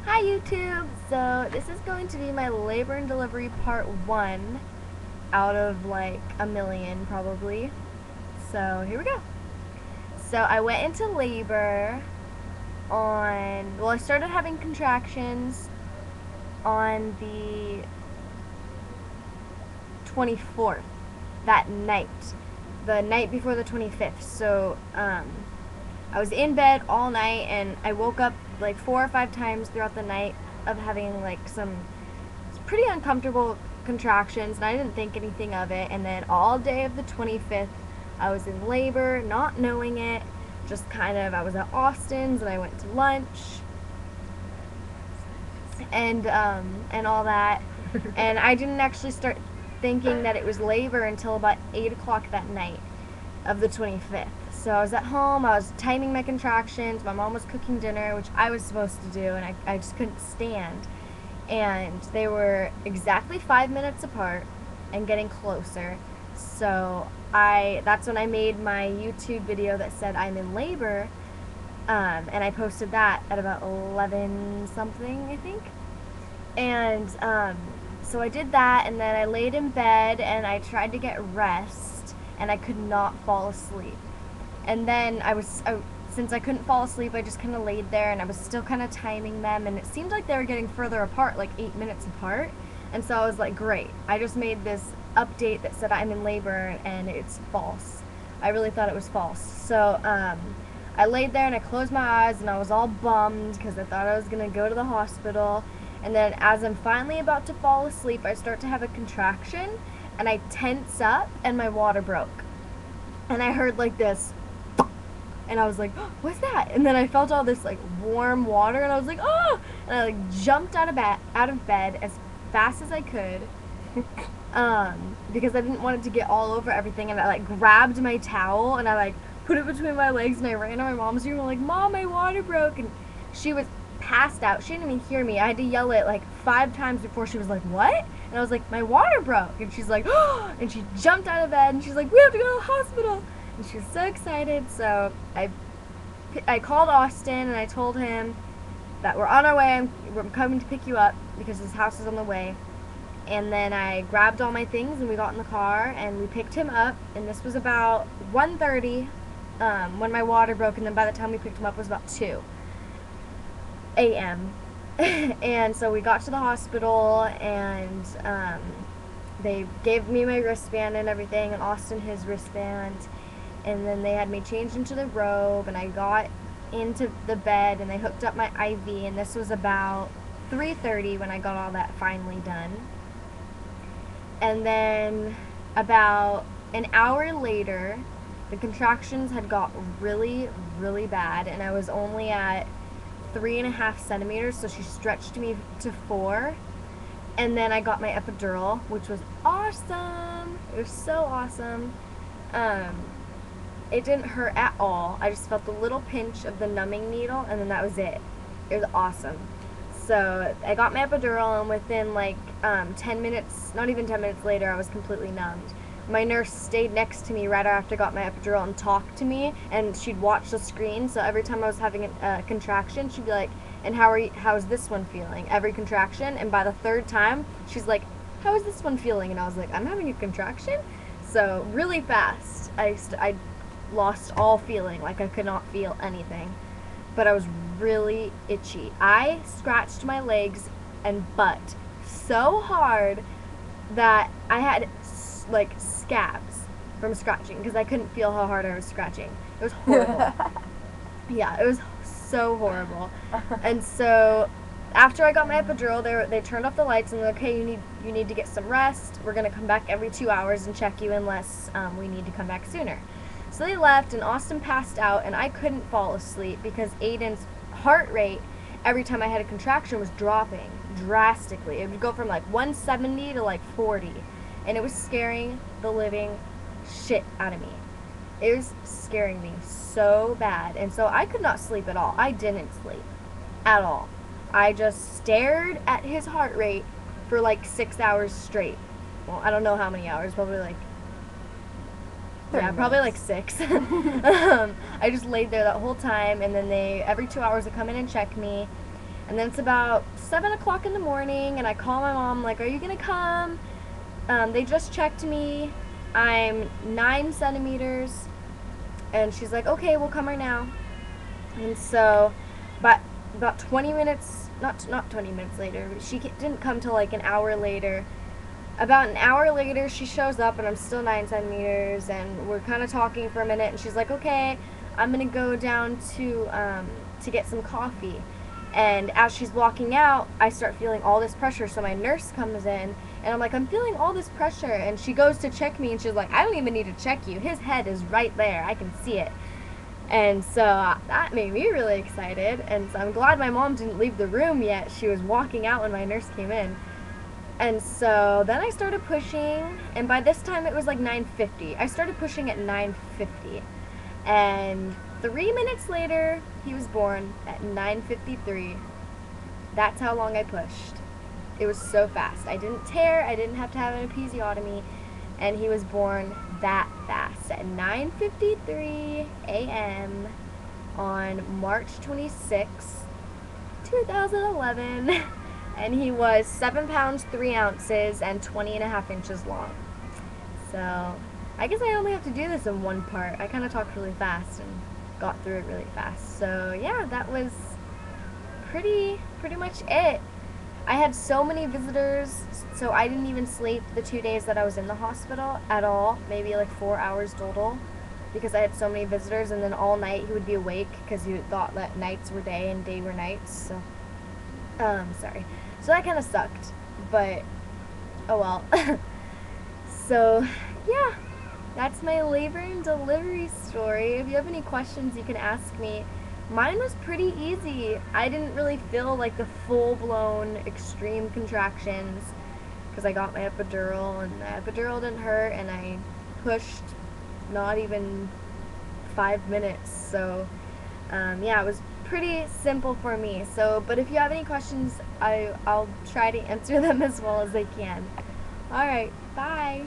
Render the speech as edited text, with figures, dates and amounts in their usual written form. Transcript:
Hi YouTube! So this is going to be my labor and delivery part 1 out of like a million probably. So here we go. So I went into labor well, I started having contractions on the 24th, that night. The night before the 25th. So I was in bed all night and I woke up like 4 or 5 times throughout the night of having like some pretty uncomfortable contractions, and I didn't think anything of it. And then all day of the 25th I was in labor, not knowing it. Just kind of, I was at Austin's and I went to lunch and all that. And I didn't actually start thinking that it was labor until about 8 o'clock that night of the 25th. So I was at home, I was timing my contractions, my mom was cooking dinner, which I was supposed to do, and I just couldn't stand. And they were exactly 5 minutes apart and getting closer. So that's when I made my YouTube video that said I'm in labor, and I posted that at about 11 something, I think. And so I did that, and then I laid in bed and I tried to get rest, and I could not fall asleep. And then since I couldn't fall asleep, I just kind of laid there, and I was still kind of timing them, and it seemed like they were getting further apart, like 8 minutes apart. And so I was like, great, I just made this update that said I'm in labor, and it's false. I really thought it was false. So I laid there and I closed my eyes, and I was all bummed because I thought I was going to go to the hospital. And then as I'm finally about to fall asleep, I start to have a contraction, and I tense up, and my water broke. And I heard like this, and I was like, oh, what's that? And then I felt all this like warm water, and I was like, oh! And I like jumped out of bed as fast as I could, because I didn't want it to get all over everything. And I like grabbed my towel and I like put it between my legs, and I ran to my mom's room and like, Mom, my water broke. And she was passed out. She didn't even hear me. I had to yell it like 5 times before she was like, what? And I was like, my water broke. And she's like, oh! And she jumped out of bed and she's like, we have to go to the hospital. And she was so excited. So I called Austin and I told him that we're on our way. We're coming to pick you up because his house is on the way. And then I grabbed all my things and we got in the car and we picked him up. And this was about 1:30 when my water broke. And then by the time we picked him up, it was about 2 a.m. And so we got to the hospital, and they gave me my wristband and everything, and Austin his wristband. And then they had me changed into the robe, and I got into the bed, and they hooked up my IV, and this was about 3:30 when I got all that finally done. And then about an hour later, the contractions had got really, really bad, and I was only at 3.5 centimeters, so she stretched me to 4. And then I got my epidural, which was awesome. It was so awesome. It didn't hurt at all. I just felt a little pinch of the numbing needle, and then that was it. It was awesome. So I got my epidural, and within like 10 minutes, not even 10 minutes later, I was completely numbed. My nurse stayed next to me right after I got my epidural and talked to me, and she'd watch the screen. So every time I was having a contraction, she'd be like, and how is this one feeling? Every contraction. And by the 3rd time, she's like, how is this one feeling? And I was like, I'm having a contraction. So really fast, I lost all feeling, like I could not feel anything. But I was really itchy. I scratched my legs and butt so hard that I had like scabs from scratching because I couldn't feel how hard I was scratching. It was horrible. Yeah, it was so horrible. And so after I got my epidural, they turned off the lights and they're like, okay, you need to get some rest. We're gonna come back every 2 hours and check you unless we need to come back sooner. So they left, and Austin passed out, and I couldn't fall asleep because Aiden's heart rate every time I had a contraction was dropping drastically. It would go from like 170 to like 40. And it was scaring the living shit out of me. It was scaring me so bad. And so I could not sleep at all. I didn't sleep at all. I just stared at his heart rate for like 6 hours straight. Well, I don't know how many hours, probably like Yeah, probably like 6. I just laid there that whole time, and then every 2 hours, they come in and check me. And then it's about 7 o'clock in the morning, and I call my mom, like, are you gonna come? They just checked me. I'm 9 centimeters. And she's like, okay, we'll come right now. And so, but about 20 minutes, not 20 minutes later, she didn't come till like an hour later. About an hour later, she shows up, and I'm still 9 centimeters, and we're kind of talking for a minute, and she's like, okay, I'm going to go down to get some coffee. And as she's walking out, I start feeling all this pressure, so my nurse comes in, and I'm like, I'm feeling all this pressure, and she goes to check me, and she's like, I don't even need to check you. His head is right there. I can see it. And so that made me really excited, and so I'm glad my mom didn't leave the room yet. She was walking out when my nurse came in. And so then I started pushing, and by this time it was like 9:50. I started pushing at 9:50, and 3 minutes later, he was born at 9:53. That's how long I pushed. It was so fast. I didn't tear, I didn't have to have an episiotomy, and he was born that fast at 9:53 a.m. on March 26, 2011. And he was 7 pounds, 3 ounces, and 20.5 inches long. So, I guess I only have to do this in one part. I kind of talked really fast and got through it really fast. So, yeah, that was pretty much it. I had so many visitors, so I didn't even sleep the 2 days that I was in the hospital at all. Maybe like 4 hours total, because I had so many visitors, and then all night he would be awake because he thought that nights were day and day were nights. So, sorry. So that kind of sucked, but oh well. So, yeah, that's my labor and delivery story. If you have any questions, you can ask me. Mine was pretty easy. I didn't really feel like the full-blown extreme contractions because I got my epidural, and the epidural didn't hurt, and I pushed not even 5 minutes. So, yeah, it was pretty simple for me. So, but if you have any questions, I'll try to answer them as well as I can. Alright, bye!